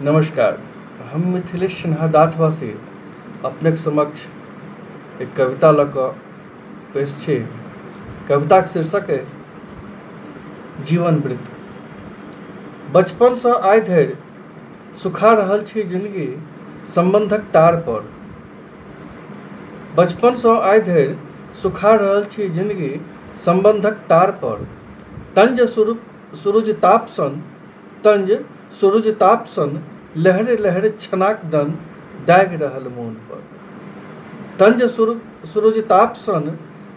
नमस्कार। हम मिथिलेश सिन्हा दाथवासी अपने समक्ष एक कविता लऽ कऽ पेश छी। कविताक शीर्षक है जीवन वृत्त। बचपनसँ आइ धरि सुखा रहल छी जिंदगी संबंधक तार पर। बचपनसँ आइ धरि सुखा रहल छी जिंदगी संबंधक तार पर। तंज सूरज ताप सन लहरे लहरे छनाक दन दागि रहल मोन पर। तंज सूरज ताप सन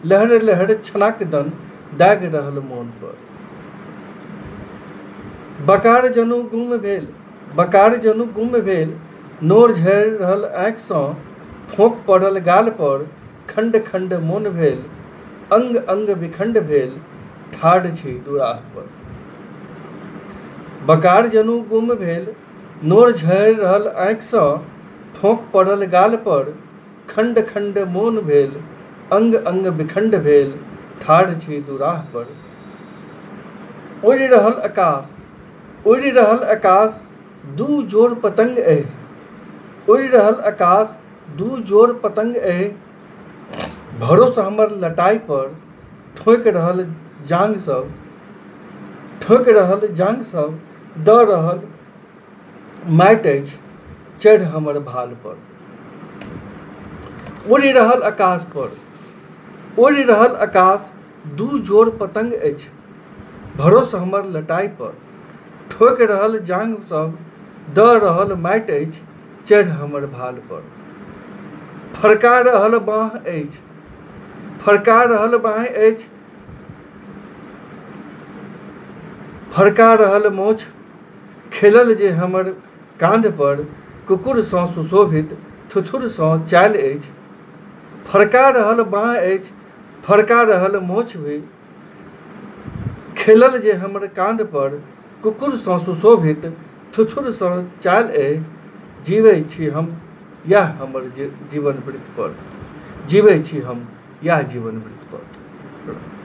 लहरे लहरे छनाक दन दागि रहल मोन पर। बकार जनु गुम भेल नोर झरि रहल आँखिसँ फोंक पड़ल गाल पर। खंड खंड मोन भेल अंग अंग विखंड भेल ठाढ़ छी दुराह पर। बकार जनु गुम भेल नोर झरि रहल आँखिसँ फोंक पड़ल गाल पर। खंड खंड मोन भेल अंग अंग विखंड भेल ठाढ़ छी दुराह पर। उड़ि रहल आकाश दू जोर पतंग अहि। उड़ि रहल आकाश दू जोर पतंग अहि। भरोस हमर लटाई पर ठोकि रहल जांग सब दऽ रहल माटि अछि चढ़ि हमर भाल पर। उड़ि रहल आकाश दू जोर पतंग अछि। भरोस हमर लटाई पर ठोकि रहल जांग सब दऽ रहल माटि अछि चढ़ि हमर भाल पर। फड़का रहल बाँह अछि फड़का रहल मोछ खेलल जे हमर कांध पर। कुकुरसँ सुशोभित थुथुरसँ चालि अछि। फड़का रहल बाँह अछि फड़का रहल मोछ भी खेलल जे हमर कांध पर। कुकुरसँ सुशोभित थुथुरसँ चालि अछि। जीवै छी हम यह हमर जीवन वृत्त पर। जीवै छी हम यह जीवन वृत्त पर।